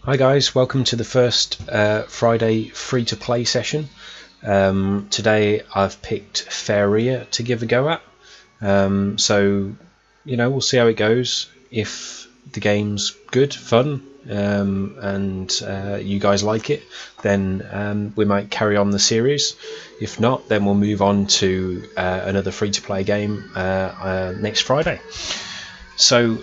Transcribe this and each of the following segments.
Hi guys, welcome to the first Friday free-to-play session. Today I've picked Faeria to give a go at. So, we'll see how it goes. If the game's good, fun, and you guys like it, then we might carry on the series. If not, then we'll move on to another free-to-play game next Friday. So,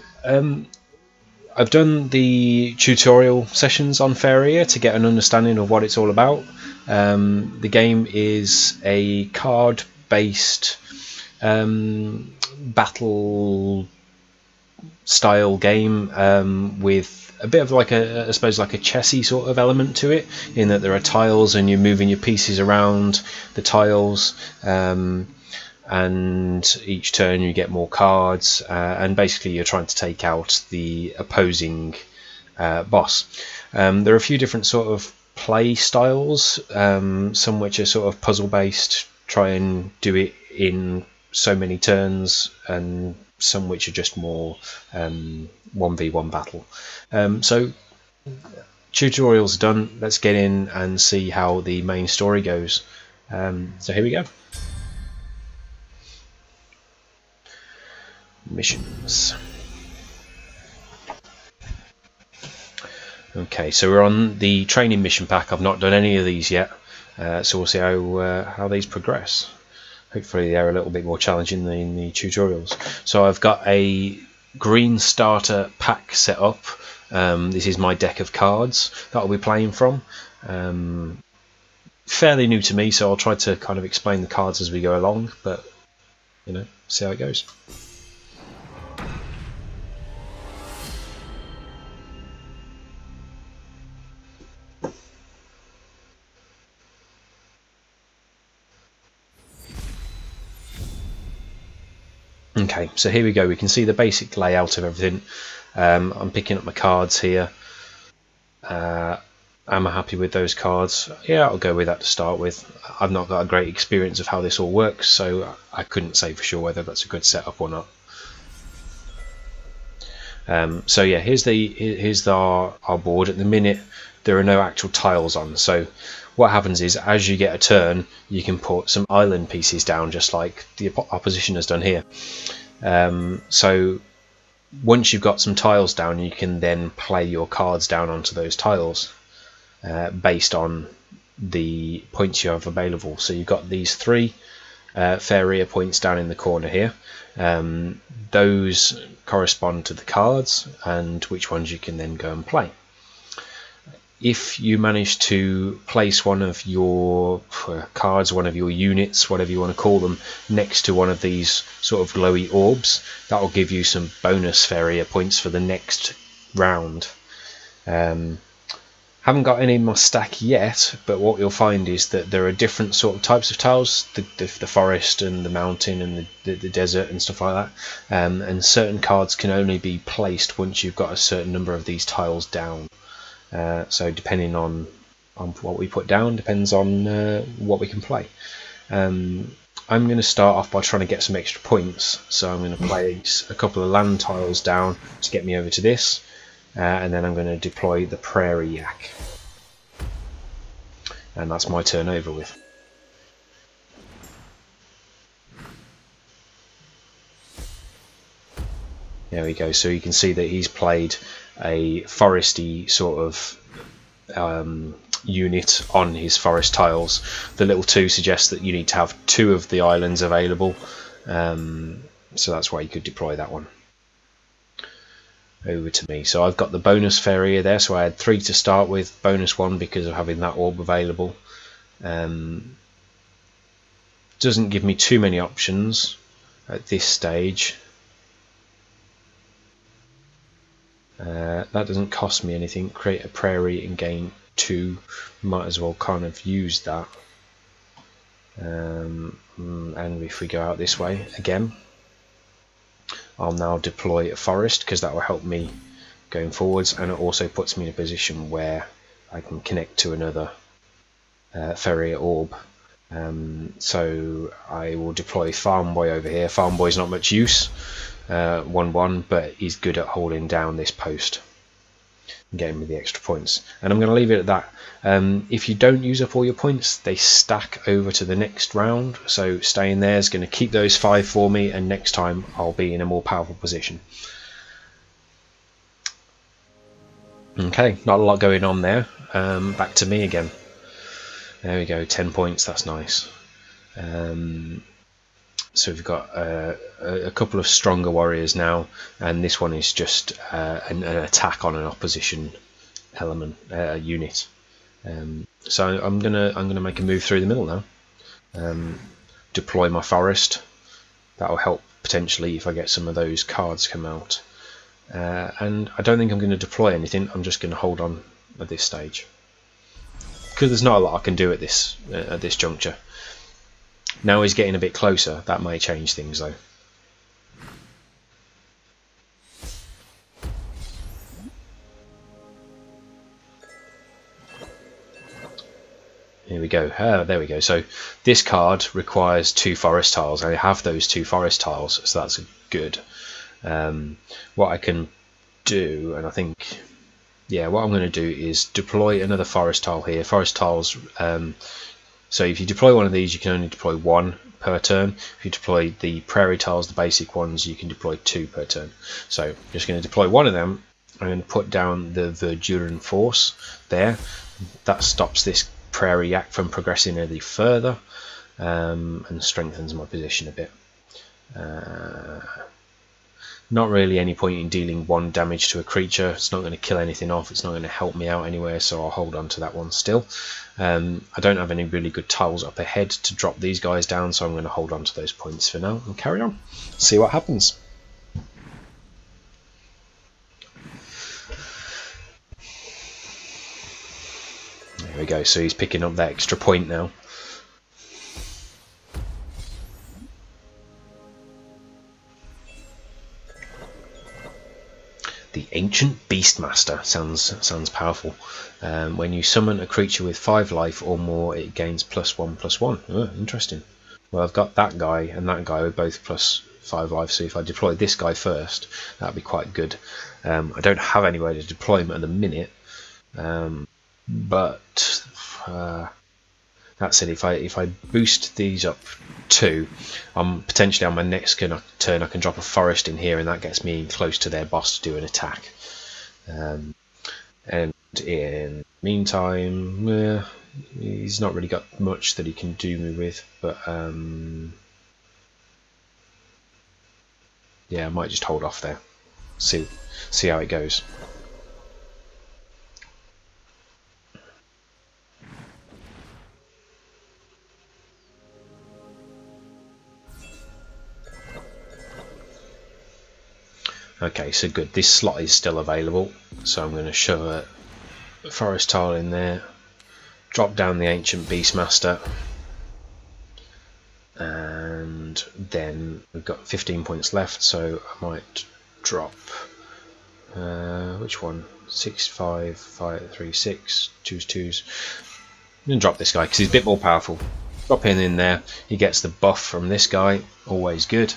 I've done the tutorial sessions on Faeria to get an understanding of what it's all about. The game is a card-based battle style game with a bit of like I suppose like a chessy sort of element to it, in that there are tiles and you're moving your pieces around the tiles. And each turn you get more cards, and basically you're trying to take out the opposing boss. There are a few different sort of play styles, some which are sort of puzzle based, try and do it in so many turns, and some which are just more 1v1 battle. So tutorials done, let's get in and see how the main story goes. So here we go. Missions. Okay, so we're on the training mission pack. I've not done any of these yet, so we'll see how these progress. Hopefully they're a little bit more challenging than the tutorials. So I've got a green starter pack set up. This is my deck of cards that I'll be playing from. Fairly new to me, so I'll try to kind of explain the cards as we go along, but see how it goes. Okay, so here we go. We can see the basic layout of everything. I'm picking up my cards here. Am I happy with those cards? Yeah, I'll go with that to start with. I've not got a great experience of how this all works, so I couldn't say for sure whether that's a good setup or not. So yeah, here's our board. At the minute there are no actual tiles on, so what happens is as you get a turn you can put some island pieces down, just like the opposition has done here. So once you've got some tiles down, you can then play your cards down onto those tiles based on the points you have available. So you've got these three Faeria points down in the corner here. Those correspond to the cards and which ones you can then go and play. If you manage to place one of your cards, one of your units, whatever you want to call them, next to one of these sort of glowy orbs, that will give you some bonus Faeria points for the next round. Haven't got any in my stack yet, but what you'll find is that there are different sort of types of tiles, the forest and the mountain and the desert and stuff like that, and certain cards can only be placed once you've got a certain number of these tiles down. So depending on what we put down depends on what we can play. I'm going to start off by trying to get some extra points, so I'm going to place a couple of land tiles down to get me over to this, and then I'm going to deploy the prairie yak, and that's my turn over with. There we go, so you can see that he's played a foresty sort of unit on his forest tiles. The little 2 suggests that you need to have 2 of the islands available, so that's why you could deploy that one. Over to me. So I've got the bonus Faeria there, so I had 3 to start with, bonus 1 because of having that orb available. Doesn't give me too many options at this stage. That doesn't cost me anything. Create a prairie and gain 2. Might as well kind of use that. And if we go out this way again, I'll now deploy a forest because that will help me going forwards, and it also puts me in a position where I can connect to another Faeria orb. So I will deploy Farm Boy over here. Farm Boy's not much use, 1-1, but he's good at holding down this post. and getting me the extra points. And I'm going to leave it at that. If you don't use up all your points, they stack over to the next round, so staying there is going to keep those 5 for me, and next time I'll be in a more powerful position. Okay, not a lot going on there. Back to me again. There we go, 10 points, that's nice. So we've got a couple of stronger warriors now, and this one is just an attack on an opposition element unit. So I'm gonna make a move through the middle now. Deploy my forest. That'll help potentially if I get some of those cards come out. And I don't think I'm going to deploy anything. I'm just going to hold on at this stage because there's not a lot I can do at this juncture. Now he's getting a bit closer. That may change things though. Here we go. There we go. So this card requires 2 forest tiles. I have those 2 forest tiles, so that's good. What I can do, and I think, yeah, what I'm going to do is deploy another forest tile here. Forest tiles. So if you deploy one of these, you can only deploy 1 per turn. If you deploy the prairie tiles, the basic ones, you can deploy 2 per turn. So I'm just going to deploy one of them. I'm going to put down the Verduran Force there. That stops this prairie yak from progressing any further, and strengthens my position a bit. Not really any point in dealing 1 damage to a creature. It's not going to kill anything off. It's not going to help me out anywhere, so I'll hold on to that one still. I don't have any really good tiles up ahead to drop these guys down, so I'm going to hold on to those points for now and carry on. See what happens. There we go. So he's picking up that extra point now. The Ancient Beastmaster sounds powerful. When you summon a creature with 5 life or more, it gains +1/+1. Oh, interesting. Well, I've got that guy and that guy with both +5 life, so if I deploy this guy first, that'd be quite good. I don't have anywhere to deploy him at the minute, but that said, if I boost these up 2, potentially on my next turn I can drop a forest in here, and that gets me close to their boss to do an attack. And in the meantime, he's not really got much that he can do me with, but yeah, I might just hold off there. See how it goes. Okay, so good. This slot is still available, so I'm going to shove a forest tile in there, drop down the Ancient Beastmaster, and then we've got 15 points left, so I might drop which one? 6, 5, 5, 3, 6, 2s, 2s. I'm going to drop this guy because he's a bit more powerful. Drop him in there. He gets the buff from this guy, always good.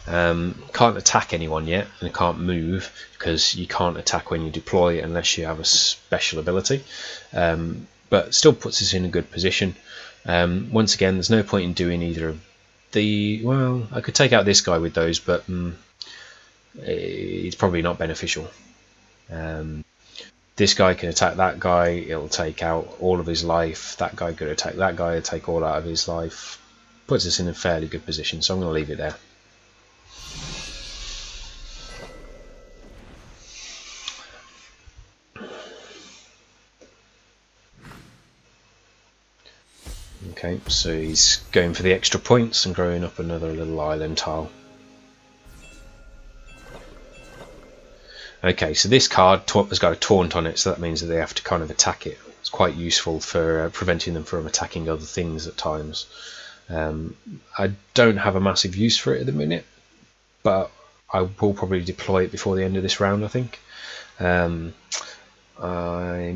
Can't attack anyone yet, and can't move because you can't attack when you deploy unless you have a special ability, but still puts us in a good position. Once again, there's no point in doing either of the, well, I could take out this guy with those, but it's probably not beneficial. This guy can attack that guy, it'll take out all of his life. That guy could attack that guy, it'll take all out of his life. Puts us in a fairly good position, so I'm going to leave it there. Okay, so he's going for the extra points and growing up another little island tile. Okay, so this card has got a taunt on it, so that means that they have to kind of attack it. It's quite useful for preventing them from attacking other things at times. I don't have a massive use for it at the minute, but I will probably deploy it before the end of this round, I think. I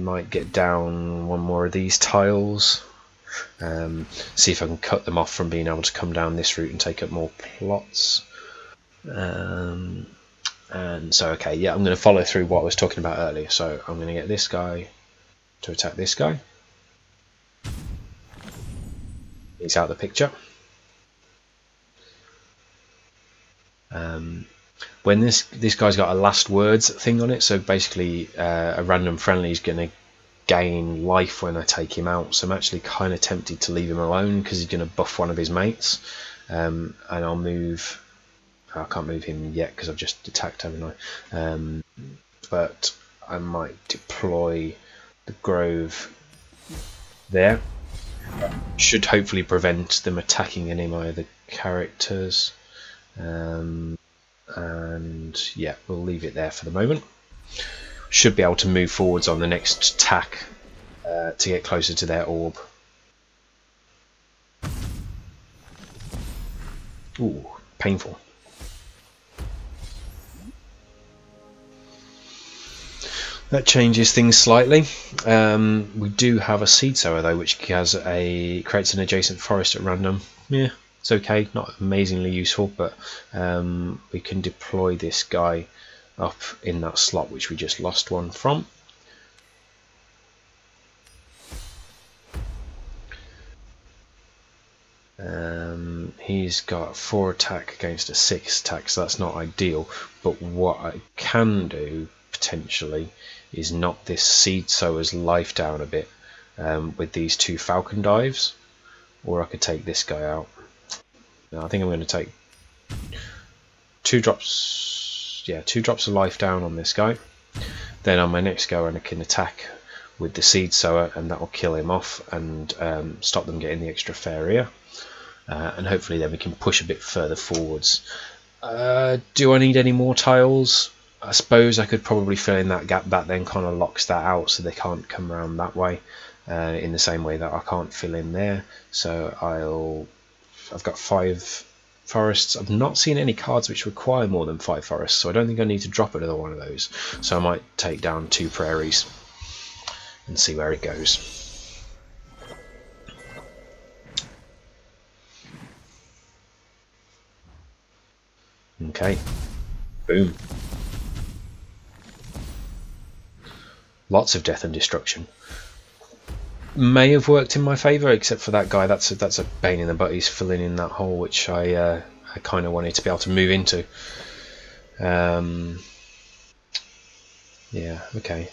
might get down 1 more of these tiles. See if I can cut them off from being able to come down this route and take up more plots. And so, okay, yeah, I'm going to follow through what I was talking about earlier. So I'm going to get this guy to attack this guy. He's out of the picture. When this guy's got a last words thing on it, so basically a random friendly is going to gain life when I take him out. So I'm actually kind of tempted to leave him alone because he's going to buff one of his mates. And I'll move. I can't move him yet because I've just attacked, haven't I? But I might deploy the Grove there. Should hopefully prevent them attacking any of my other characters. And yeah, we'll leave it there for the moment. Should be able to move forwards on the next attack to get closer to their orb. Ooh, painful. That changes things slightly. We do have a seed sower though, which creates an adjacent forest at random. Yeah, it's okay, not amazingly useful, but we can deploy this guy up in that slot which we just lost one from. He's got 4 attack against a 6 attack, so that's not ideal, but what I can do potentially is knock this seed sower's life down a bit with these 2 falcon dives, or I could take this guy out. Now, I think I'm going to take 2 drops, yeah, 2 drops of life down on this guy. Then on my next go, I can attack with the seed sower, and that will kill him off and stop them getting the extra Faeria. And hopefully then we can push a bit further forwards. Do I need any more tiles? I suppose I could probably fill in that gap. That then kind of locks that out so they can't come around that way in the same way that I can't fill in there. So I've got 5 forests. I've not seen any cards which require more than 5 forests, so I don't think I need to drop another one of those. So I might take down 2 prairies and see where it goes. Okay, boom. Lots of death and destruction. May have worked in my favour, except for that guy. That's a pain in the butt. He's filling in that hole, which I kind of wanted to be able to move into. Yeah, okay.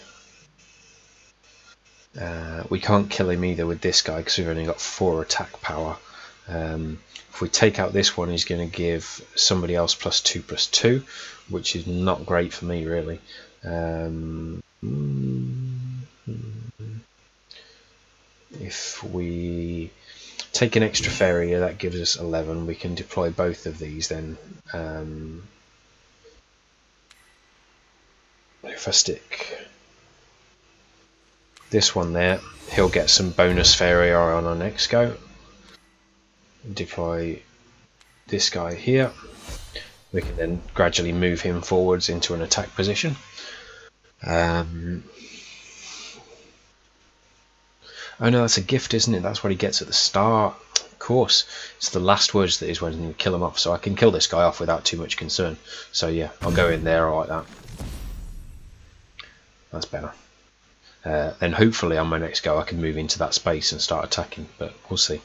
We can't kill him either with this guy because we've only got 4 attack power. If we take out this one, he's going to give somebody else +2/+2, which is not great for me, really. If we take an extra Faeria, that gives us 11. We can deploy both of these then. If I stick this one there, he'll get some bonus Faeria on our next go. Deploy this guy here. We can then gradually move him forwards into an attack position. Oh no, that's a gift, isn't it? That's what he gets at the start. Of course, it's the last words that is when you kill him off, so I can kill this guy off without too much concern. So yeah, I'll go in there like that. That's better. Then hopefully on my next go I can move into that space and start attacking, but we'll see.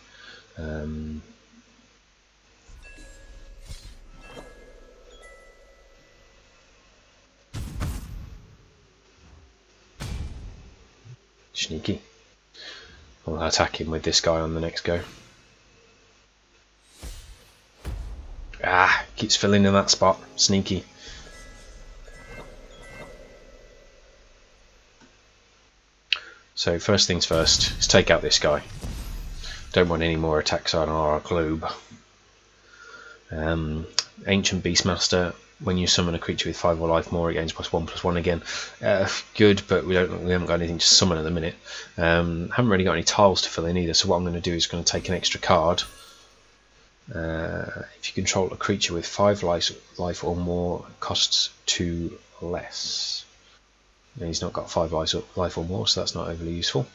Sneaky. I'll attack him with this guy on the next go. Ah, keeps filling in that spot. Sneaky. So first things first, let's take out this guy. Don't want any more attacks on our globe. Ancient Beastmaster. When you summon a creature with 5 or life more, it gains +1/+1 again. Good, but we haven't got anything to summon at the minute. Haven't really got any tiles to fill in either. So what I'm going to do is going to take an extra card. If you control a creature with 5 life or more, it costs 2 less. And he's not got 5 life or more, so that's not overly useful.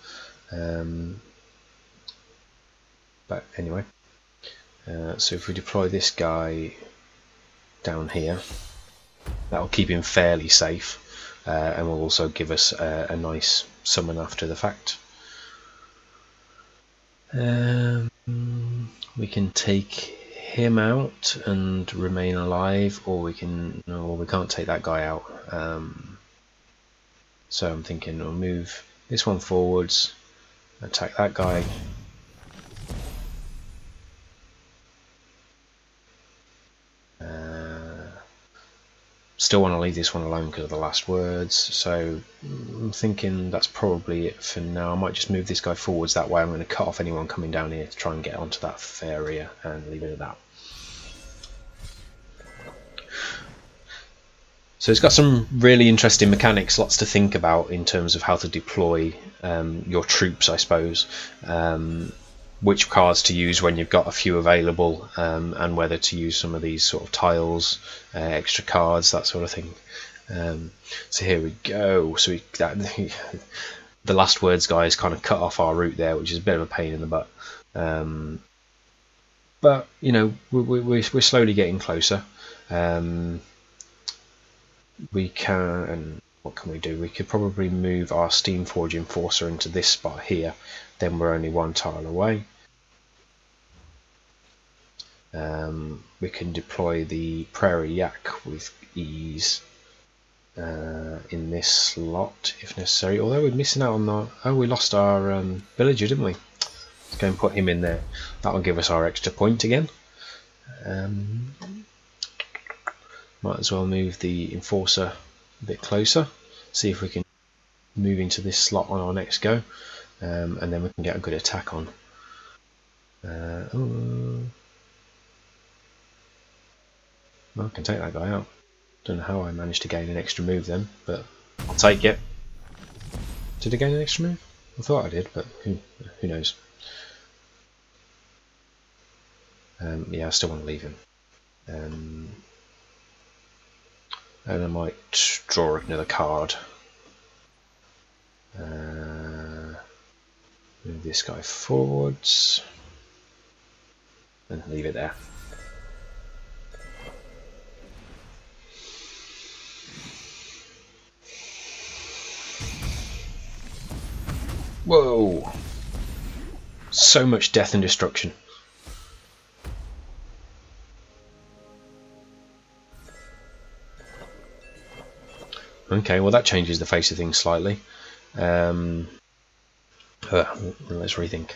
But anyway, so if we deploy this guy down here, That'll keep him fairly safe, and will also give us a nice summon after the fact. We can take him out and remain alive, or we can. No, we can't take that guy out. So I'm thinking we'll move this one forwards, attack that guy. Still want to leave this one alone because of the last words, so I'm thinking that's probably it for now. I might just move this guy forwards, that way I'm going to cut off anyone coming down here to try and get onto that Faeria and leave it at that. So it's got some really interesting mechanics, lots to think about in terms of how to deploy your troops, I suppose. Which cards to use when you've got a few available, and whether to use some of these sort of tiles, extra cards, that sort of thing. So here we go. So the last words guys kind of cut off our route there, which is a bit of a pain in the butt. But you know, we're slowly getting closer. We can. What can we do? We could probably move our Steamforge Enforcer into this spot here. Then we're only one tile away. We can deploy the Prairie Yak with ease in this slot if necessary. Although we're missing out on the. Oh, we lost our villager, didn't we? Let's go and put him in there. That'll give us our extra point again. Might as well move the Enforcer a bit closer. See if we can move into this slot on our next go, and then we can get a good attack on. Well, I can take that guy out. Don't know how I managed to gain an extra move then, but I'll take it. Did I gain an extra move? I thought I did, but who knows. Yeah, I still want to leave him. And I might draw another card. Move this guy forwards and leave it there. Whoa! So much death and destruction. Okay, well that changes the face of things slightly. Let's rethink.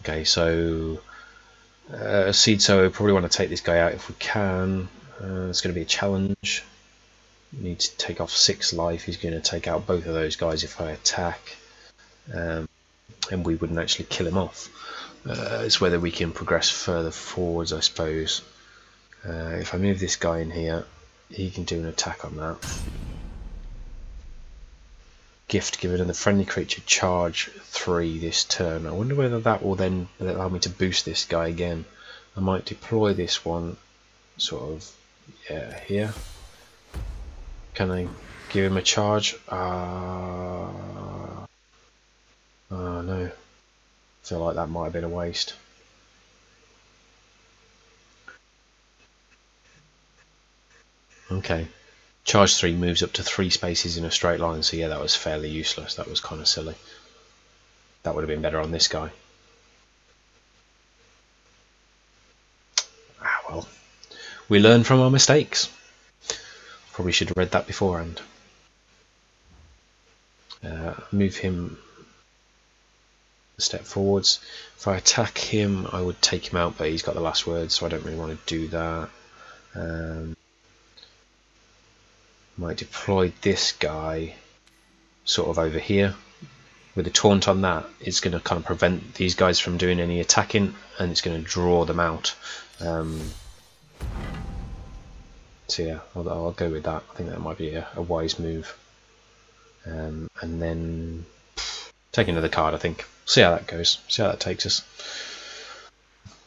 Okay, so Seed Sower, probably want to take this guy out if we can. It's going to be a challenge. Need to take off 6 life. He's going to take out both of those guys if I attack, and we wouldn't actually kill him off. It's whether we can progress further forwards, I suppose. If I move this guy in here, he can do an attack on that. Gift given and the friendly creature charge 3 this turn. I wonder whether that will then allow me to boost this guy again. I might deploy this one sort of here. Can I give him a charge? Oh no. I feel like that might have been a waste. Okay. Charge 3 moves up to 3 spaces in a straight line, so yeah, that was fairly useless. That was kind of silly. That would have been better on this guy. Ah well. We learn from our mistakes. Probably should have read that beforehand. Move him a step forwards. If I attack him, I would take him out, but he's got the last word, so I don't really want to do that. Might deploy this guy sort of over here. With a taunt on that, it's going to kind of prevent these guys from doing any attacking, and it's going to draw them out. So yeah, I'll go with that. I think that might be a wise move. And then take another card, I think. See how that goes. See how that takes us.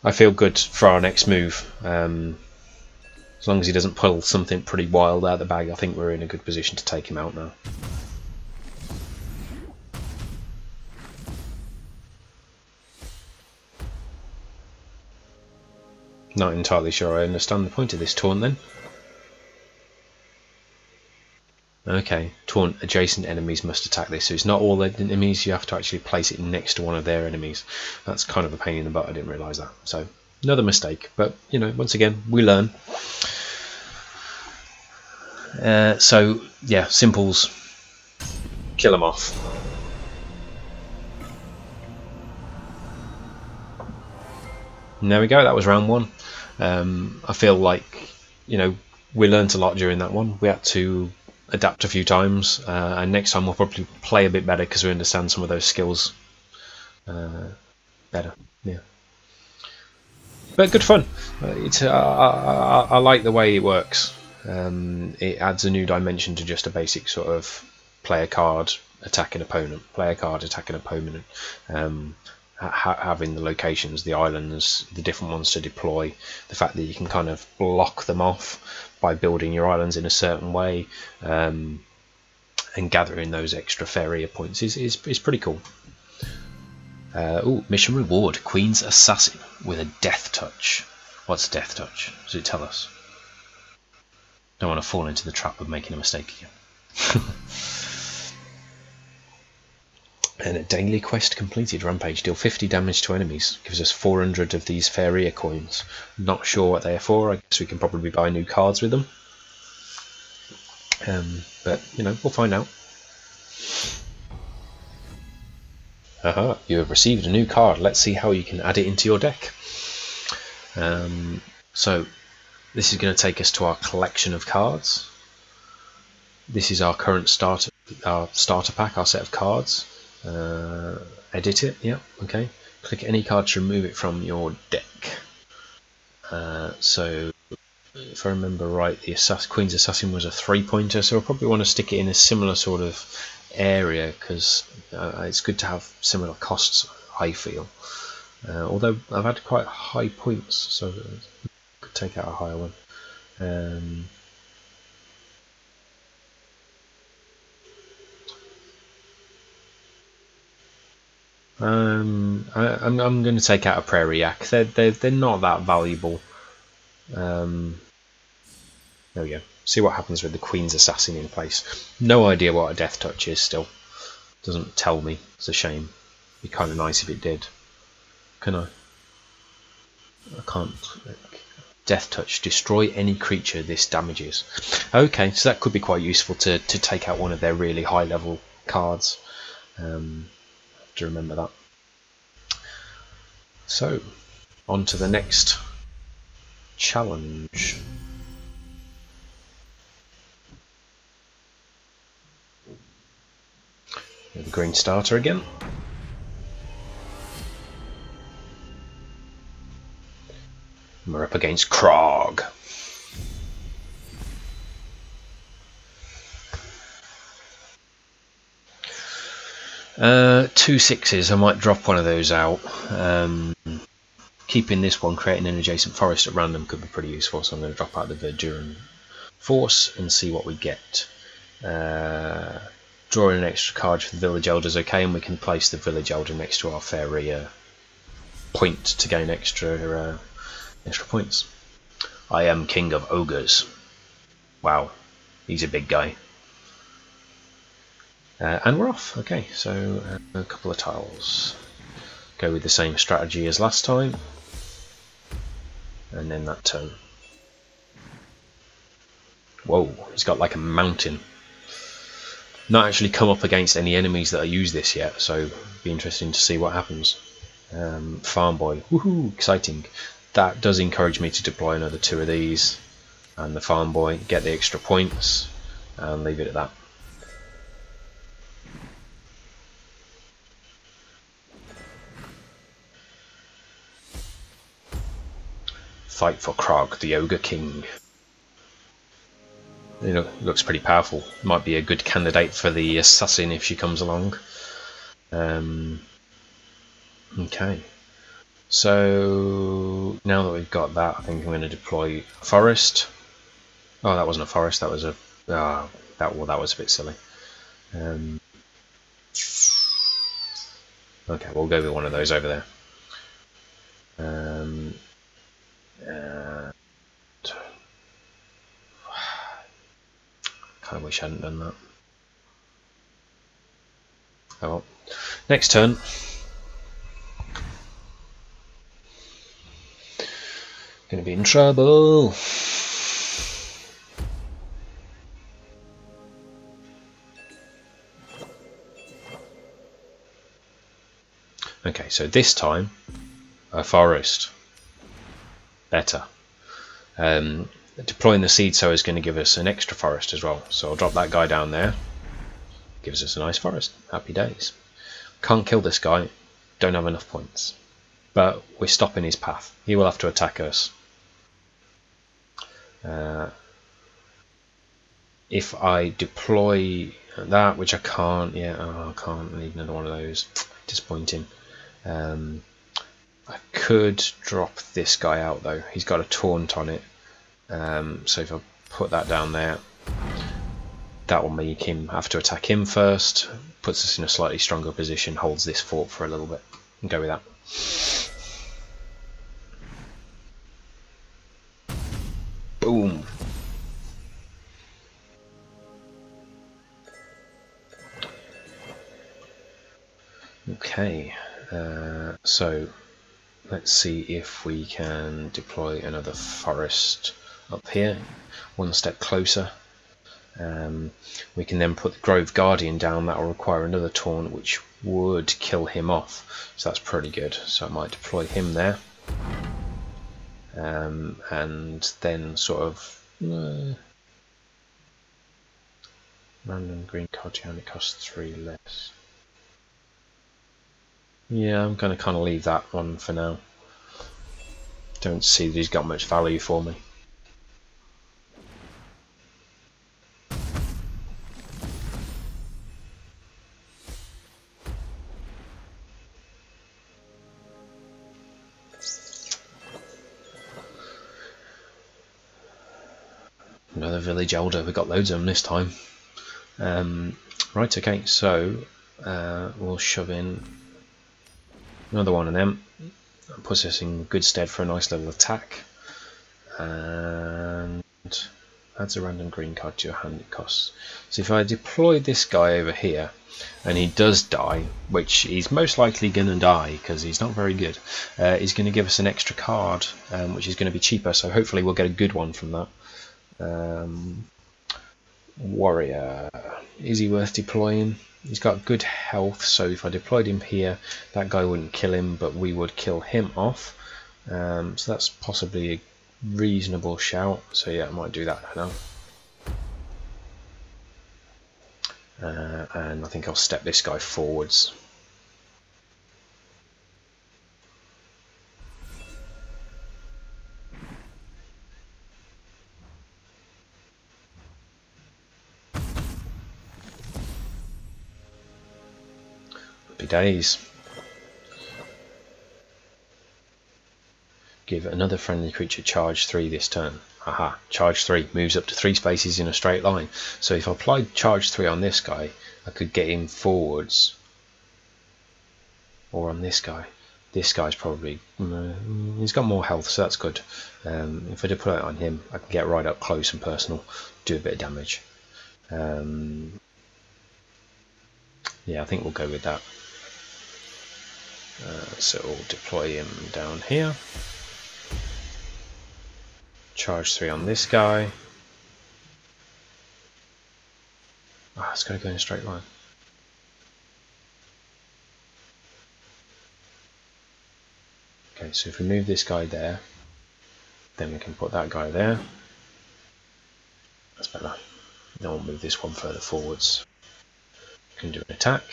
I feel good for our next move. As long as he doesn't pull something pretty wild out of the bag, I think we're in a good position to take him out now. Not entirely sure I understand the point of this taunt then. Okay, taunt adjacent enemies must attack this. So it's not all the enemies, you have to actually place it next to one of their enemies. That's kind of a pain in the butt, I didn't realise that. So, another mistake, but, you know, once again, we learn. So, yeah, simples. Kill them off. And there we go, that was round one. I feel like, you know, we learnt a lot during that one. We had to adapt a few times, and next time we'll probably play a bit better because we understand some of those skills better. Yeah, but good fun. I like the way it works. It adds a new dimension to just a basic sort of play a card, attack an opponent, play a card, attack an opponent. Having the locations, the islands, the different ones to deploy, the fact that you can kind of block them off by building your islands in a certain way, and gathering those extra Faeria points is pretty cool. Ooh, mission reward, Queen's Assassin with a death touch. What's death touch? Does it tell us? Don't want to fall into the trap of making a mistake again. And a daily quest completed. Rampage. Deal 50 damage to enemies. Gives us 400 of these Faeria coins. Not sure what they are for. I guess we can probably buy new cards with them. But, you know, we'll find out. Aha, you have received a new card. Let's see how you can add it into your deck. So, this is going to take us to our collection of cards. This is our current starter pack, our set of cards. Edit it, yeah, okay. Click any card to remove it from your deck. So, if I remember right, the Queen's Assassin was a 3-pointer, so I'll probably want to stick it in a similar sort of area because it's good to have similar costs, I feel. Although I've had quite high points, so I could take out a higher one. I'm going to take out a Prairie Yak. They're not that valuable. There we go. See what happens with the Queen's Assassin in place. No idea what a death touch is still. Doesn't tell me. It's a shame. It'd be kind of nice if it did. Can I? I can't. Death touch. Destroy any creature this damages. Okay, so that could be quite useful to take out one of their really high level cards. To remember that. So, on to the next challenge. The green starter again. And we're up against Krog. Two 6s, I might drop one of those out. Keeping this one, creating an adjacent forest at random could be pretty useful, so I'm going to drop out the Verduran Force and see what we get. Drawing an extra card for the Village Elder is okay, and we can place the Village Elder next to our Faeria point to gain extra points. I am King of Ogres. Wow, he's a big guy. And we're off. Okay, so a couple of tiles. Go with the same strategy as last time. And then that turn. Whoa, he's got like a mountain. Not actually come up against any enemies that I use this yet, so be interesting to see what happens. Farm Boy, woohoo, exciting. That does encourage me to deploy another 2 of these. And the Farm Boy, get the extra points, and leave it at that. Fight for Krog, the Ogre King. You know, looks pretty powerful. Might be a good candidate for the assassin if she comes along. Okay. So now that we've got that, I think I'm going to deploy a forest. Oh, that wasn't a forest. That was a that was a bit silly. Okay, we'll go with one of those over there. I wish I hadn't done that. Oh well. Next turn. Gonna be in trouble. Okay, so this time a forest. Better. Deploying the seed sower is going to give us an extra forest as well. So I'll drop that guy down there. Gives us a nice forest. Happy days. Can't kill this guy. Don't have enough points. But we're stopping his path. He will have to attack us. If I deploy that, which I can't, I can't. I need another one of those. Disappointing. I could drop this guy out though. He's got a taunt on it. So if I put that down there, that will make him have to attack him first. Puts us in a slightly stronger position. Holds this fort for a little bit. And go with that. Boom. Okay, so let's see if we can deploy another forest up here, one step closer. We can then put the Grove Guardian down. That will require another taunt, which would kill him off, so that's pretty good. So I might deploy him there, and then sort of random green card only costs 3 less. Yeah, I'm going to kind of leave that one for now. Don't see that he's got much value for me. Another village elder. We got loads of them this time. Right, okay, so we'll shove in another one of them. That puts us in good stead for a nice little attack, and adds a random green card to your hand it costs. So if I deploy this guy over here and he does die, which he's most likely going to die because he's not very good, he's going to give us an extra card, which is going to be cheaper, so hopefully we'll get a good one from that. Warrior, is he worth deploying? He's got good health, so if I deployed him here, that guy wouldn't kill him, but we would kill him off. So that's possibly a reasonable shout. So yeah, I might do that now. And I think I'll step this guy forwards. Days. Give another friendly creature charge 3 this turn. Aha, charge 3 moves up to 3 spaces in a straight line. So if I applied charge 3 on this guy, I could get him forwards. Or on this guy. This guy's probably he's got more health, so that's good. If I deploy it on him, I can get right up close and personal, do a bit of damage. Yeah, I think we'll go with that. So we'll deploy him down here. Charge 3 on this guy. It's got to go in a straight line. Okay, so if we move this guy there, then we can put that guy there. That's better. Then we'll move this one further forwards. We can do an attack.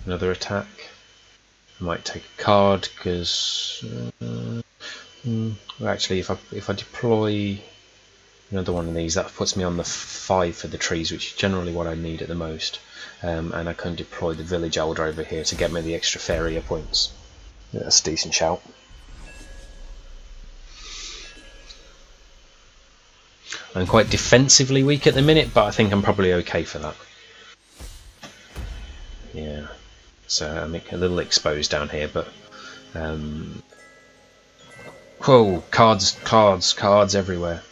Another attack. I might take a card because actually, if I deploy another one of these, that puts me on the 5 for the trees, which is generally what I need at the most. And I can deploy the village elder over here to get me the extra Faeria points. Yeah, that's a decent shout. I'm quite defensively weak at the minute, but I think I'm probably okay for that. Yeah. So I'm a little exposed down here, but whoa, cards everywhere.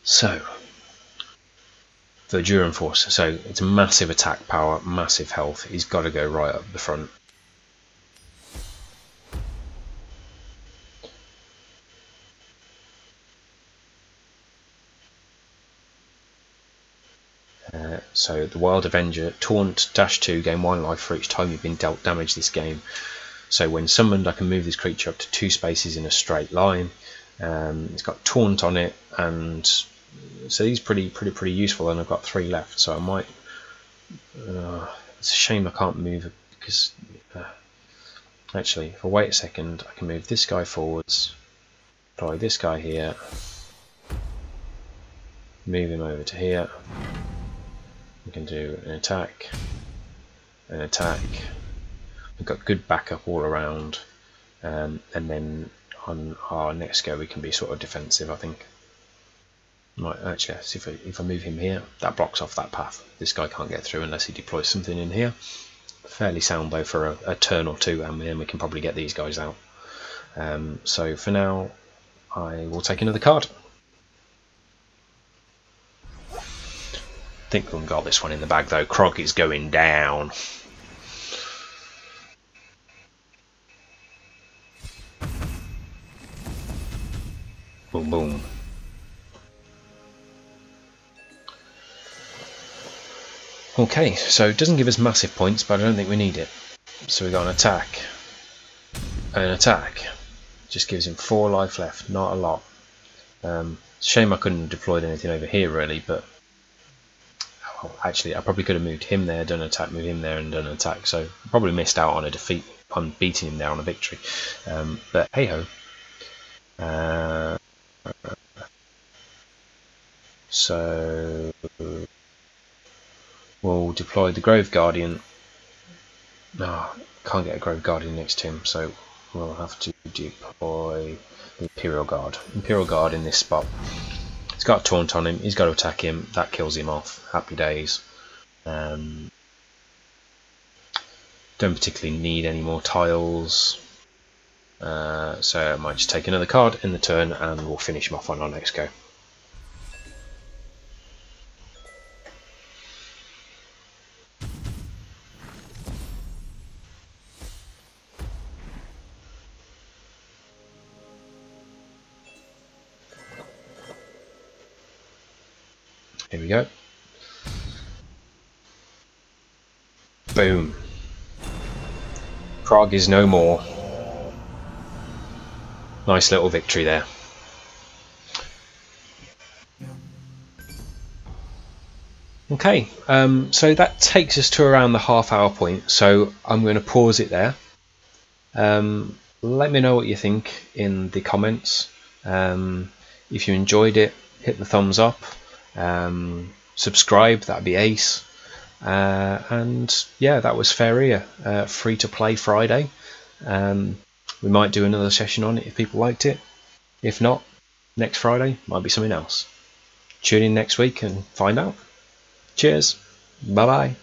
So, the Duran Force. So it's massive attack power, massive health. He's got to go right up the front. So the Wild Avenger, taunt, -2, gain 1 life for each time you've been dealt damage this game. So when summoned, I can move this creature up to 2 spaces in a straight line. It's got taunt on it, and so he's pretty useful. And I've got 3 left, so I might. It's a shame I can't move because actually, if I wait a second, I can move this guy forwards, apply this guy here, move him over to here. We can do an attack, an attack. We've got good backup all around, and then on our next go we can be sort of defensive, I think. Right, actually, if I move him here, that blocks off that path. This guy can't get through unless he deploys something in here. Fairly sound though for a turn or two, and then we can probably get these guys out. So for now, I will take another card. I think we've got this one in the bag though. Krog is going down. Boom, boom. Okay, so it doesn't give us massive points, but I don't think we need it. So we got an attack. An attack. Just gives him 4 life left, not a lot. Shame I couldn't have deployed anything over here really, but well, actually I probably could have moved him there, done an attack, moved him there and done an attack, so I probably missed out on a defeat, on beating him there on a victory. But hey ho. So we'll deploy the Grove Guardian. No, can't get a Grove Guardian next to him, so we'll have to deploy the Imperial Guard. Imperial Guard in this spot. He's got a taunt on him, he's got to attack him, that kills him off. Happy days. Don't particularly need any more tiles. So I might just take another card in the turn and we'll finish him off on our next go. Here we go. Boom. Krog is no more. Nice little victory there. Okay, so that takes us to around the half-hour point, so I'm going to pause it there. Let me know what you think in the comments. If you enjoyed it, hit the thumbs up. Subscribe, that'd be ace. And yeah, that was Faeria, free to play Friday. We might do another session on it if people liked it. If not, next Friday might be something else. Tune in next week and find out. Cheers, bye bye.